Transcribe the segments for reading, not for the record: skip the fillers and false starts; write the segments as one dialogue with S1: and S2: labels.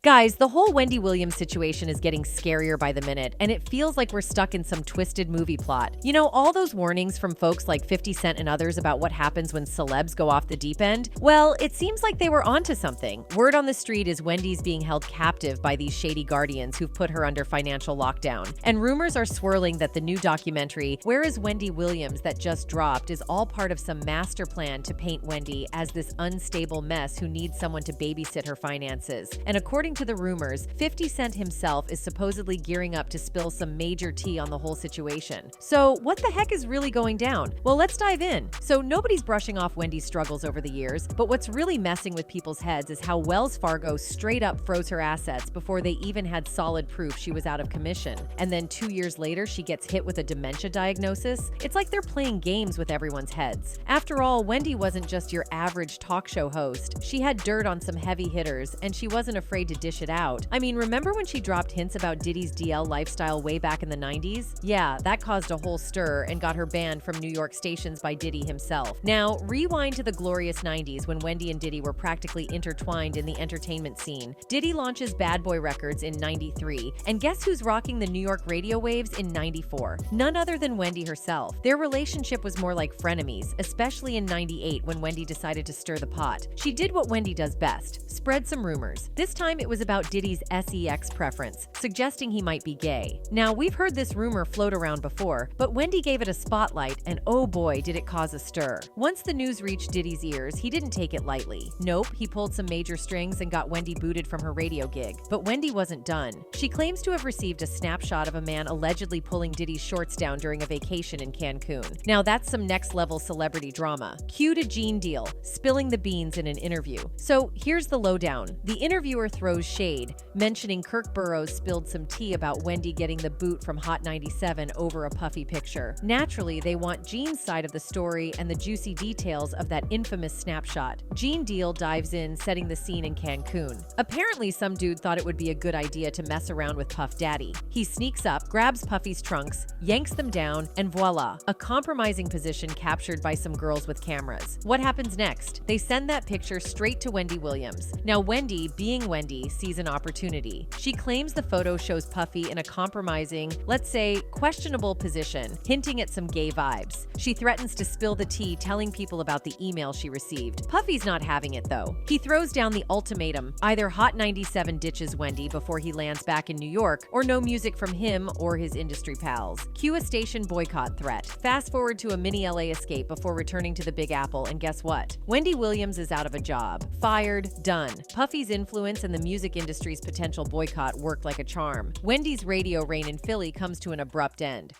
S1: Guys, the whole Wendy Williams situation is getting scarier by the minute, and it feels like we're stuck in some twisted movie plot. You know, all those warnings from folks like 50 Cent and others about what happens when celebs go off the deep end? Well, it seems like they were onto something. Word on the street is Wendy's being held captive by these shady guardians who've put her under financial lockdown. And rumors are swirling that the new documentary, Where is Wendy Williams, that just dropped, is all part of some master plan to paint Wendy as this unstable mess who needs someone to babysit her finances. And according to the rumors, 50 Cent himself is supposedly gearing up to spill some major tea on the whole situation. So what the heck is really going down? Well, let's dive in. So nobody's brushing off Wendy's struggles over the years, but what's really messing with people's heads is how Wells Fargo straight up froze her assets before they even had solid proof she was out of commission. And then 2 years later, she gets hit with a dementia diagnosis. It's like they're playing games with everyone's heads. After all, Wendy wasn't just your average talk show host. She had dirt on some heavy hitters, and she wasn't afraid to dish it out. I mean, remember when she dropped hints about Diddy's DL lifestyle way back in the 90s? Yeah, that caused a whole stir and got her banned from New York stations by Diddy himself. Now, rewind to the glorious 90s when Wendy and Diddy were practically intertwined in the entertainment scene. Diddy launches Bad Boy Records in 93, and guess who's rocking the New York radio waves in 94? None other than Wendy herself. Their relationship was more like frenemies, especially in 98 when Wendy decided to stir the pot. She did what Wendy does best, spread some rumors. This time it was about Diddy's sex preference, suggesting he might be gay. Now, we've heard this rumor float around before, but Wendy gave it a spotlight, and oh boy, did it cause a stir. Once the news reached Diddy's ears, he didn't take it lightly. Nope, he pulled some major strings and got Wendy booted from her radio gig. But Wendy wasn't done. She claims to have received a snapshot of a man allegedly pulling Diddy's shorts down during a vacation in Cancun. Now, that's some next-level celebrity drama. Cue to Gene Deal, spilling the beans in an interview. So here's the lowdown. The interviewer throws shade, mentioning Kirk Burrows spilled some tea about Wendy getting the boot from Hot 97 over a puffy picture. Naturally, they want Gene's side of the story and the juicy details of that infamous snapshot. Gene Deal dives in, setting the scene in Cancun. Apparently, some dude thought it would be a good idea to mess around with Puff Daddy. He sneaks up, grabs Puffy's trunks, yanks them down, and voila, a compromising position captured by some girls with cameras. What happens next? They send that picture straight to Wendy Williams. Now, Wendy, being Wendy, sees an opportunity. She claims the photo shows Puffy in a compromising, let's say, questionable position, hinting at some gay vibes. She threatens to spill the tea, telling people about the email she received. Puffy's not having it, though. He throws down the ultimatum: either Hot 97 ditches Wendy before he lands back in New York, or no music from him or his industry pals. Cue a station boycott threat. Fast forward to a mini LA escape before returning to the Big Apple, and guess what? Wendy Williams is out of a job. Fired, done. Puffy's influence and the music industry's potential boycott worked like a charm. Wendy's radio reign in Philly comes to an abrupt end.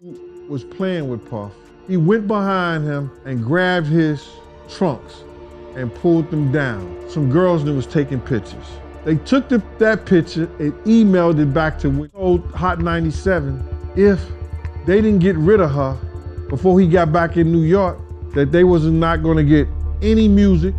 S2: Was playing with Puff. He went behind him and grabbed his trunks and pulled them down. Some girls that was taking pictures. They took that picture and emailed it back to Hot 97 if they didn't get rid of her before he got back in New York, that they was not going to get any music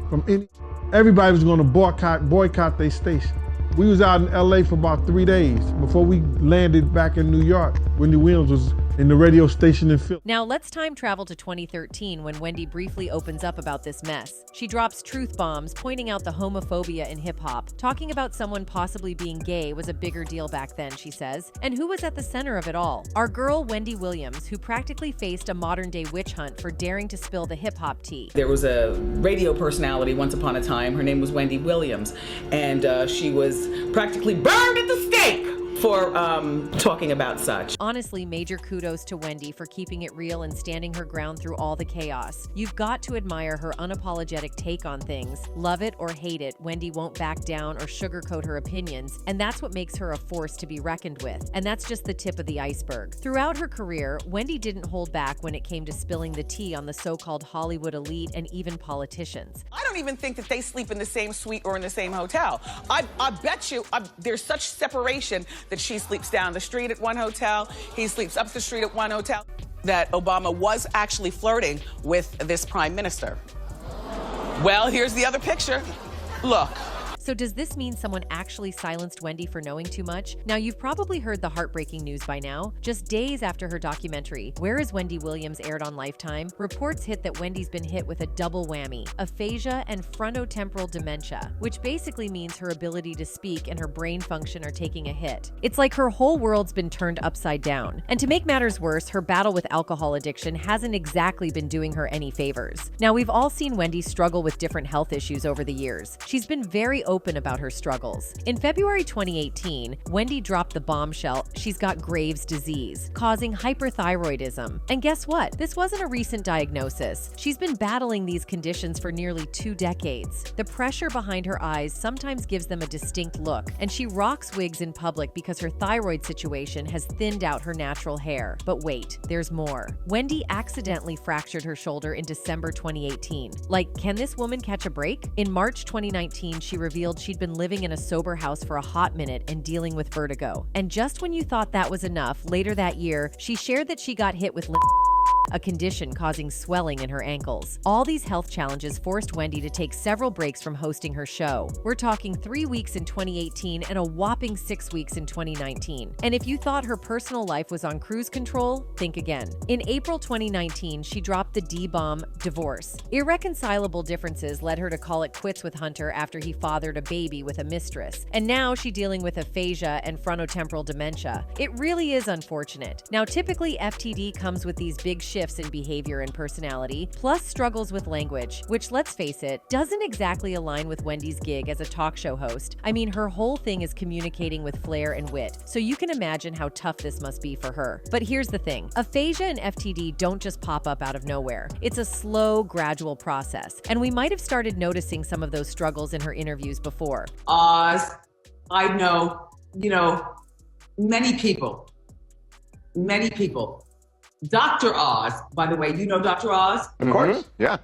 S2: from any. Everybody was going to boycott their station. We was out in LA for about 3 days before we landed back in New York. Wendy Williams was in the radio station in Philly.
S1: Now let's time travel to 2013 when Wendy briefly opens up about this mess. She drops truth bombs, pointing out the homophobia in hip-hop. Talking about someone possibly being gay was a bigger deal back then, she says. And who was at the center of it all? Our girl Wendy Williams, who practically faced a modern-day witch hunt for daring to spill the hip-hop tea.
S3: There was a radio personality once upon a time. Her name was Wendy Williams, and she was practically burned at the stake for talking about such.
S1: Honestly, major kudos to Wendy for keeping it real and standing her ground through all the chaos. You've got to admire her unapologetic take on things. Love it or hate it, Wendy won't back down or sugarcoat her opinions, and that's what makes her a force to be reckoned with. And that's just the tip of the iceberg. Throughout her career, Wendy didn't hold back when it came to spilling the tea on the so-called Hollywood elite and even politicians.
S4: I don't even think that they sleep in the same suite or in the same hotel. I bet you there's such separation that she sleeps down the street at one hotel, he sleeps up the street at one hotel, that Obama was actually flirting with this prime minister. Well, here's the other picture. Look.
S1: So does this mean someone actually silenced Wendy for knowing too much? Now, you've probably heard the heartbreaking news by now. Just days after her documentary, Where is Wendy Williams, aired on Lifetime, reports hit that Wendy's been hit with a double whammy: aphasia and frontotemporal dementia, which basically means her ability to speak and her brain function are taking a hit. It's like her whole world's been turned upside down. And to make matters worse, her battle with alcohol addiction hasn't exactly been doing her any favors. Now, we've all seen Wendy struggle with different health issues over the years. She's been very open about her struggles. In February 2018, Wendy dropped the bombshell she's got Graves' disease, causing hyperthyroidism. And guess what? This wasn't a recent diagnosis. She's been battling these conditions for nearly 2 decades. The pressure behind her eyes sometimes gives them a distinct look, and she rocks wigs in public because her thyroid situation has thinned out her natural hair. But wait, there's more. Wendy accidentally fractured her shoulder in December 2018. Like, can this woman catch a break? In March 2019, she revealed she'd been living in a sober house for a hot minute and dealing with vertigo. And just when you thought that was enough, later that year, she shared that she got hit with a condition causing swelling in her ankles. All these health challenges forced Wendy to take several breaks from hosting her show. We're talking 3 weeks in 2018 and a whopping 6 weeks in 2019. And if you thought her personal life was on cruise control, think again. In April 2019, she dropped the D-bomb divorce. Irreconcilable differences led her to call it quits with Hunter after he fathered a baby with a mistress. And now she's dealing with aphasia and frontotemporal dementia. It really is unfortunate. Now, typically FTD comes with these big shifts in behavior and personality, plus struggles with language, which, let's face it, doesn't exactly align with Wendy's gig as a talk show host. I mean, her whole thing is communicating with flair and wit, so you can imagine how tough this must be for her. But here's the thing. Aphasia and FTD don't just pop up out of nowhere. It's a slow, gradual process, and we might have started noticing some of those struggles in her interviews before.
S5: Oz, I know, many people. Dr. Oz, by the way, you know Dr. Oz?
S6: Of course, yeah.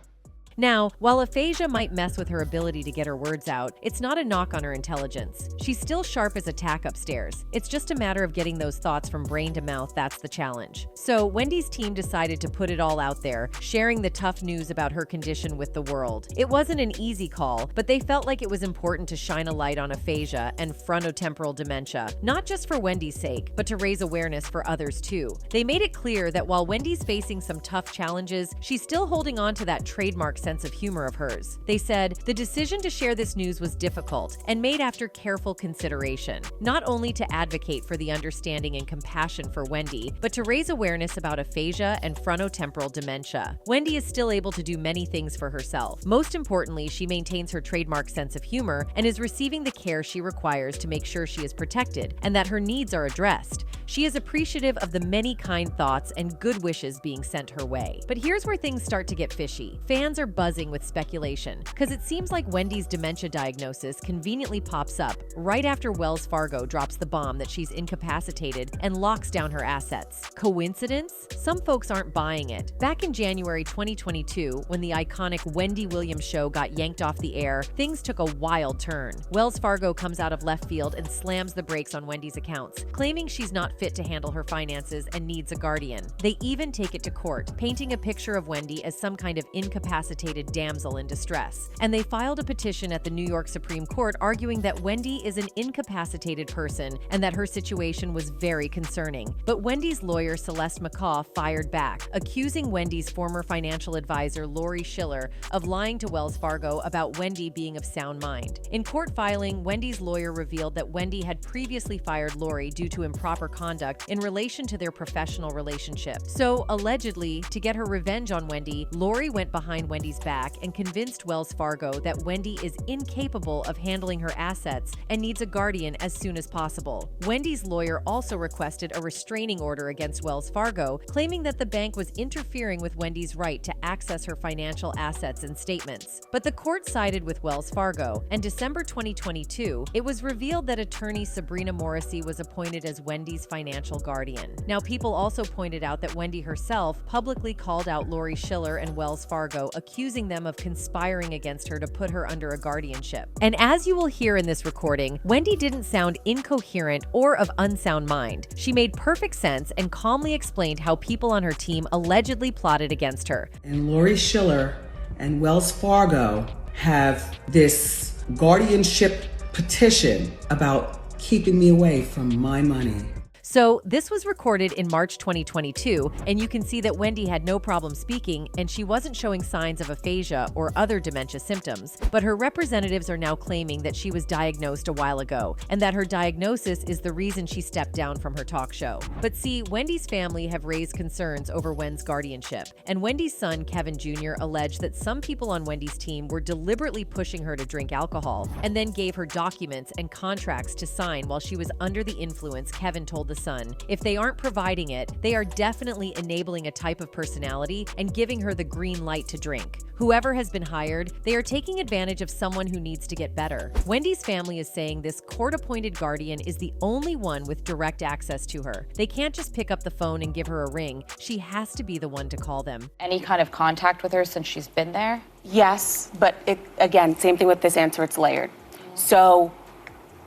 S1: Now, while aphasia might mess with her ability to get her words out, it's not a knock on her intelligence. She's still sharp as a tack upstairs. It's just a matter of getting those thoughts from brain to mouth that's the challenge. So Wendy's team decided to put it all out there, sharing the tough news about her condition with the world. It wasn't an easy call, but they felt like it was important to shine a light on aphasia and frontotemporal dementia, not just for Wendy's sake, but to raise awareness for others too. They made it clear that while Wendy's facing some tough challenges, she's still holding on to that trademark sense of humor of hers. They said, the decision to share this news was difficult and made after careful consideration, not only to advocate for the understanding and compassion for Wendy, but to raise awareness about aphasia and frontotemporal dementia. Wendy is still able to do many things for herself. Most importantly, she maintains her trademark sense of humor and is receiving the care she requires to make sure she is protected and that her needs are addressed. She is appreciative of the many kind thoughts and good wishes being sent her way. But here's where things start to get fishy. Fans are buzzing with speculation, because it seems like Wendy's dementia diagnosis conveniently pops up right after Wells Fargo drops the bomb that she's incapacitated and locks down her assets. Coincidence? Some folks aren't buying it. Back in January 2022, when the iconic Wendy Williams show got yanked off the air, things took a wild turn. Wells Fargo comes out of left field and slams the brakes on Wendy's accounts, claiming she's not fit to handle her finances and needs a guardian. They even take it to court, painting a picture of Wendy as some kind of incapacitated damsel in distress. And they filed a petition at the New York Supreme Court arguing that Wendy is an incapacitated person and that her situation was very concerning. But Wendy's lawyer, Celeste McCaw, fired back, accusing Wendy's former financial advisor, Lori Schiller, of lying to Wells Fargo about Wendy being of sound mind. In court filing, Wendy's lawyer revealed that Wendy had previously fired Lori due to improper conduct in relation to their professional relationship. So, allegedly, to get her revenge on Wendy, Lori went behind Wendy's back and convinced Wells Fargo that Wendy is incapable of handling her assets and needs a guardian as soon as possible. Wendy's lawyer also requested a restraining order against Wells Fargo, claiming that the bank was interfering with Wendy's right to access her financial assets and statements. But the court sided with Wells Fargo, and December 2022, it was revealed that attorney Sabrina Morrissey was appointed as Wendy's financial guardian. Now, people also pointed out that Wendy herself publicly called out Lori Schiller and Wells Fargo, accusing them of conspiring against her to put her under a guardianship. And as you will hear in this recording, Wendy didn't sound incoherent or of unsound mind. She made perfect sense and calmly explained how people on her team allegedly plotted against her.
S5: And Lori Schiller and Wells Fargo have this guardianship petition about keeping me away from my money.
S1: So this was recorded in March 2022, and you can see that Wendy had no problem speaking and she wasn't showing signs of aphasia or other dementia symptoms. But her representatives are now claiming that she was diagnosed a while ago and that her diagnosis is the reason she stepped down from her talk show. But see, Wendy's family have raised concerns over Wen's guardianship, and Wendy's son, Kevin Jr., alleged that some people on Wendy's team were deliberately pushing her to drink alcohol and then gave her documents and contracts to sign while she was under the influence, Kevin told the Sun. If they aren't providing it, they are definitely enabling a type of personality and giving her the green light to drink. Whoever has been hired, they are taking advantage of someone who needs to get better. Wendy's family is saying this court-appointed guardian is the only one with direct access to her. They can't just pick up the phone and give her a ring. She has to be the one to call them.
S6: Any kind of contact with her since she's been there?
S7: Yes, but again, same thing with this answer, it's layered. So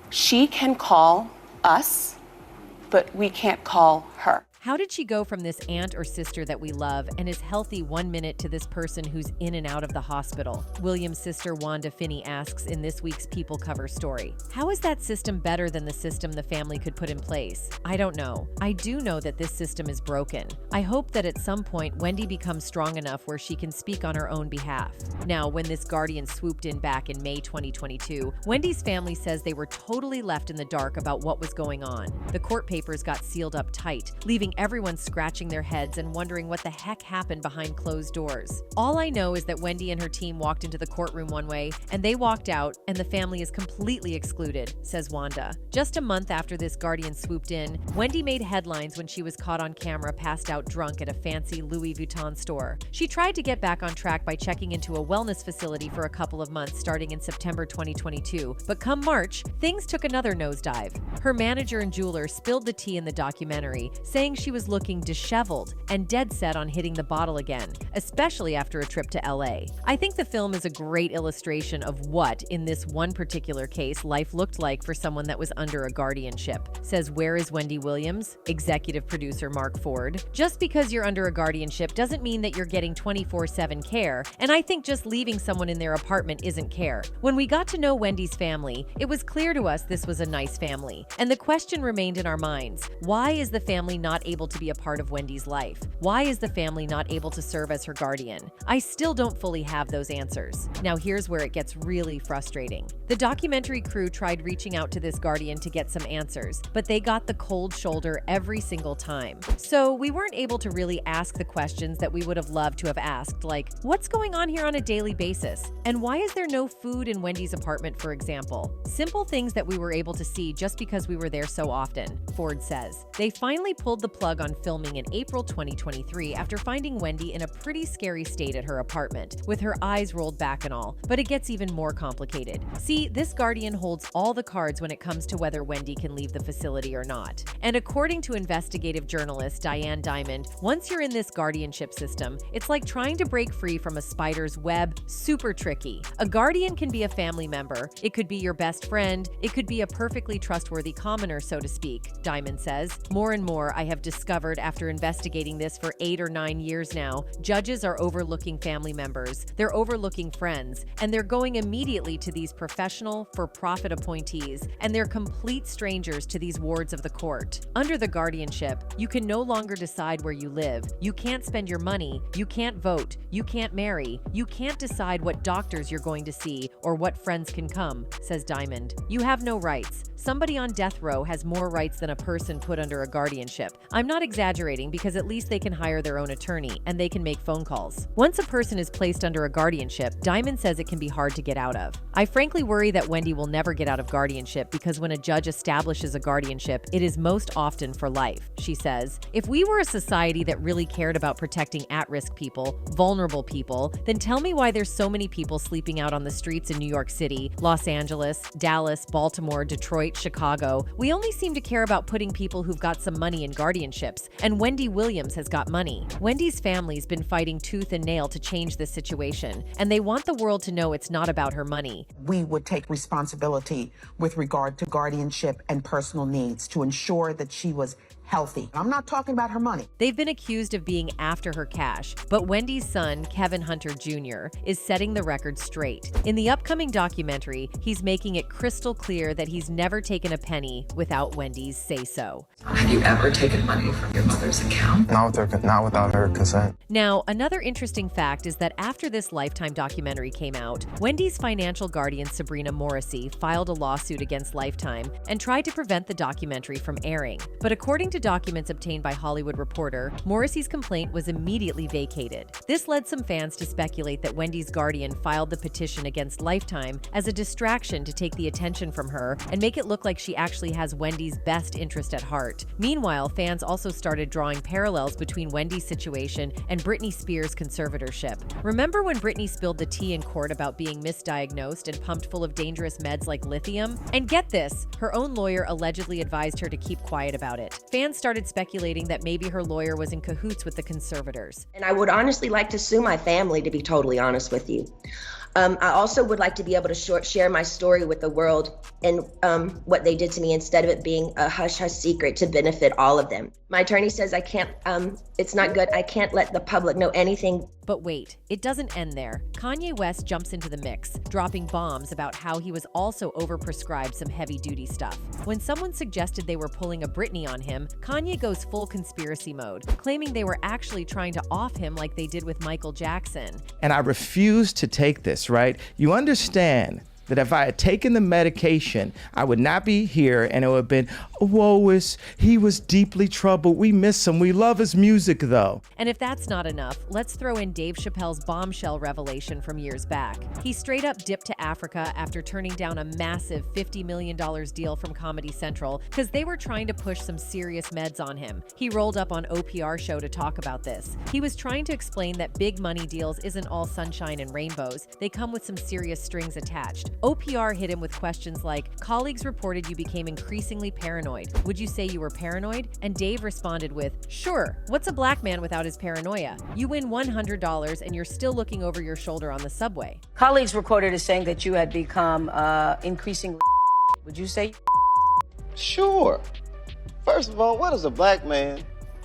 S7: she can call us, but we can't call her.
S1: How did she go from this aunt or sister that we love and is healthy 1 minute to this person who's in and out of the hospital? William's sister Wanda Finney asks in this week's People Cover story. How is that system better than the system the family could put in place? I don't know. I do know that this system is broken. I hope that at some point Wendy becomes strong enough where she can speak on her own behalf. Now, when this guardian swooped in back in May 2022, Wendy's family says they were totally left in the dark about what was going on. The court papers got sealed up tight, leaving everyone scratching their heads and wondering what the heck happened behind closed doors. All I know is that Wendy and her team walked into the courtroom one way, and they walked out, and the family is completely excluded, says Wanda. Just a month after this guardian swooped in, Wendy made headlines when she was caught on camera passed out drunk at a fancy Louis Vuitton store. She tried to get back on track by checking into a wellness facility for a couple of months starting in September 2022, but come March, things took another nosedive. Her manager and jeweler spilled the tea in the documentary, saying she was looking disheveled and dead set on hitting the bottle again, especially after a trip to LA. I think the film is a great illustration of what, in this one particular case, life looked like for someone that was under a guardianship, says Where is Wendy Williams? Executive producer Mark Ford. Just because you're under a guardianship doesn't mean that you're getting 24/7 care, and I think just leaving someone in their apartment isn't care. When we got to know Wendy's family, it was clear to us this was a nice family, and the question remained in our minds: why is the family not able to be a part of Wendy's life? Why is the family not able to serve as her guardian? I still don't fully have those answers. Now here's where it gets really frustrating. The documentary crew tried reaching out to this guardian to get some answers, but they got the cold shoulder every single time. So we weren't able to really ask the questions that we would have loved to have asked, like, what's going on here on a daily basis? And why is there no food in Wendy's apartment, for example? Simple things that we were able to see just because we were there so often, Ford says. They finally pulled the plug on filming in April 2023 after finding Wendy in a pretty scary state at her apartment, with her eyes rolled back and all. But it gets even more complicated. See, this guardian holds all the cards when it comes to whether Wendy can leave the facility or not. And according to investigative journalist Diane Diamond, once you're in this guardianship system, it's like trying to break free from a spider's web. Super tricky. A guardian can be a family member. It could be your best friend. It could be a perfectly trustworthy commoner, so to speak, Diamond says. More and more I have discovered after investigating this for 8 or 9 years now, judges are overlooking family members, they're overlooking friends, and they're going immediately to these professional, for-profit appointees, and they're complete strangers to these wards of the court. Under the guardianship, you can no longer decide where you live, you can't spend your money, you can't vote, you can't marry, you can't decide what doctors you're going to see or what friends can come, says Diamond. You have no rights. Somebody on death row has more rights than a person put under a guardianship. I'm not exaggerating because at least they can hire their own attorney and they can make phone calls. Once a person is placed under a guardianship, Diamond says it can be hard to get out of. I frankly worry that Wendy will never get out of guardianship because when a judge establishes a guardianship, it is most often for life, she says. If we were a society that really cared about protecting at-risk people, vulnerable people, then tell me why there's so many people sleeping out on the streets in New York City, Los Angeles, Dallas, Baltimore, Detroit, Chicago. We only seem to care about putting people who've got some money in guardianships, and Wendy Williams has got money. Wendy's family's been fighting tooth and nail to change this situation, and they want the world to know it's not about her money.
S8: We would take responsibility with regard to guardianship and personal needs to ensure that she was healthy. I'm not talking about her money.
S1: They've been accused of being after her cash, but Wendy's son, Kevin Hunter Jr., is setting the record straight. In the upcoming documentary, he's making it crystal clear that he's never taken a penny without Wendy's say-so.
S5: Have you ever taken money from your mother's account?
S9: Not without her consent.
S1: Now, another interesting fact is that after this Lifetime documentary came out, Wendy's financial guardian Sabrina Morrissey filed a lawsuit against Lifetime and tried to prevent the documentary from airing. But according to documents obtained by Hollywood Reporter, Morrissey's complaint was immediately vacated. This led some fans to speculate that Wendy's guardian filed the petition against Lifetime as a distraction to take the attention from her and make it look like she actually has Wendy's best interest at heart. Meanwhile, fans also started drawing parallels between Wendy's situation and Britney Spears' conservatorship. Remember when Britney spilled the tea in court about being misdiagnosed and pumped full of dangerous meds like lithium? And get this, her own lawyer allegedly advised her to keep quiet about it. Fans started speculating that maybe her lawyer was in cahoots with the conservators.
S10: And I would honestly like to sue my family, to be totally honest with you. I also would like to be able to share my story with the world and what they did to me instead of it being a hush-hush secret to benefit all of them. My attorney says I can't, it's not good. I can't let the public know anything.
S1: But wait, it doesn't end there. Kanye West jumps into the mix, dropping bombs about how he was also overprescribed some heavy-duty stuff. When someone suggested they were pulling a Britney on him, Kanye goes full conspiracy mode, claiming they were actually trying to off him like they did with Michael Jackson.
S11: And I refuse to take this, right? You understand that if I had taken the medication, I would not be here and it would have been, he was deeply troubled. We miss him. We love his music, though.
S1: And if that's not enough, let's throw in Dave Chappelle's bombshell revelation from years back. He straight up dipped to Africa after turning down a massive $50 million deal from Comedy Central because they were trying to push some serious meds on him. He rolled up on OPR show to talk about this. He was trying to explain that big money deals isn't all sunshine and rainbows. They come with some serious strings attached. OPR hit him with questions like, colleagues reported you became increasingly paranoid. Would you say you were paranoid? And Dave responded with, sure, what's a black man without his paranoia? You win $100 and you're still looking over your shoulder on the subway.
S12: Colleagues were quoted as saying that you had become increasingly. Would you say?
S13: Sure. First of all, what is a black man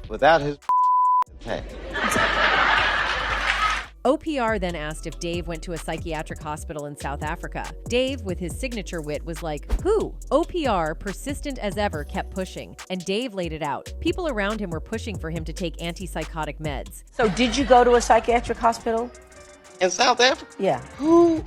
S13: without his pack?
S1: OPR then asked if Dave went to a psychiatric hospital in South Africa. Dave, with his signature wit, was like, who? OPR, persistent as ever, kept pushing, and Dave laid it out. People around him were pushing for him to take antipsychotic meds.
S12: So did you go to a psychiatric hospital?
S13: In South Africa?
S12: Yeah.
S13: Who?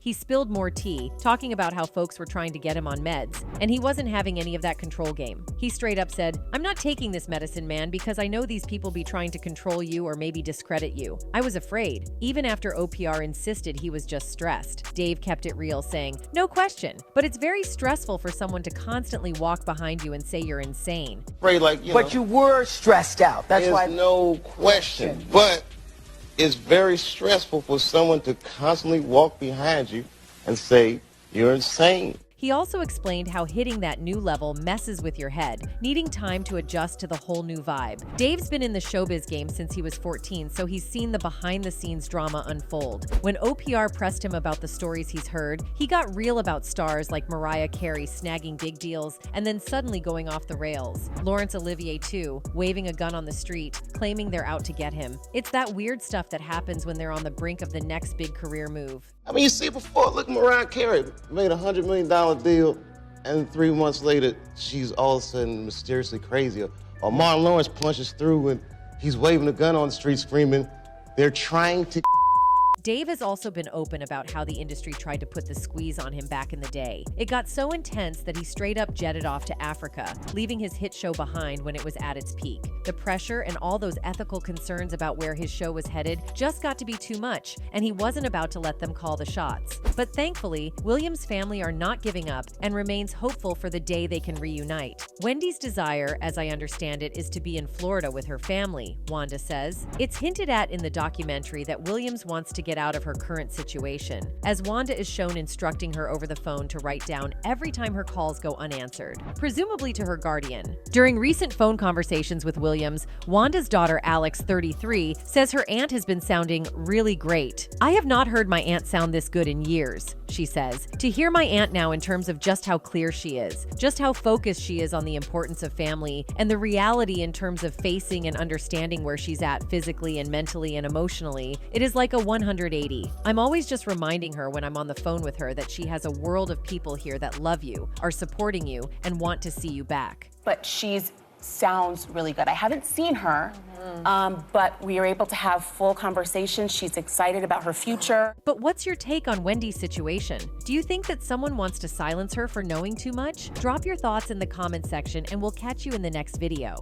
S1: He spilled more tea, talking about how folks were trying to get him on meds, and he wasn't having any of that control game. He straight up said, I'm not taking this medicine, man, because I know these people be trying to control you or maybe discredit you. I was afraid. Even after OPR insisted he was just stressed, Dave kept it real, saying, no question, but it's very stressful for someone to constantly walk behind you and say you're insane.
S8: But you were stressed out. That's why.
S13: There's no question. But it's very stressful for someone to constantly walk behind you and say, you're insane.
S1: He also explained how hitting that new level messes with your head, needing time to adjust to the whole new vibe. Dave's been in the showbiz game since he was 14, so he's seen the behind-the-scenes drama unfold. When OPR pressed him about the stories he's heard, he got real about stars like Mariah Carey snagging big deals and then suddenly going off the rails. Laurence Olivier, too, waving a gun on the street, claiming they're out to get him. It's that weird stuff that happens when they're on the brink of the next big career move.
S13: I mean, you see before, look, Mariah Carey made a $100 million deal, and 3 months later, she's all of a sudden mysteriously crazy. Or Martin Lawrence punches through and he's waving a gun on the street screaming, they're trying to.
S1: Dave has also been open about how the industry tried to put the squeeze on him back in the day. It got so intense that he straight up jetted off to Africa, leaving his hit show behind when it was at its peak. The pressure and all those ethical concerns about where his show was headed just got to be too much, and he wasn't about to let them call the shots. But thankfully, Williams' family are not giving up and remains hopeful for the day they can reunite. Wendy's desire, as I understand it, is to be in Florida with her family, Wanda says. It's hinted at in the documentary that Williams wants to get out of her current situation, as Wanda is shown instructing her over the phone to write down every time her calls go unanswered, presumably to her guardian. During recent phone conversations with Williams, Wanda's daughter Alex, 33, says her aunt has been sounding really great. I have not heard my aunt sound this good in years. she says. To hear my aunt now in terms of just how clear she is, just how focused she is on the importance of family, and the reality in terms of facing and understanding where she's at physically and mentally and emotionally, it is like a 180. I'm always just reminding her when I'm on the phone with her that she has a world of people here that love you, are supporting you, and want to see you back.
S7: But she's sounds really good. I haven't seen her, but we are able to have full conversations. She's excited about her future.
S1: But what's your take on Wendy's situation? Do you think that someone wants to silence her for knowing too much? Drop your thoughts in the comment section and we'll catch you in the next video.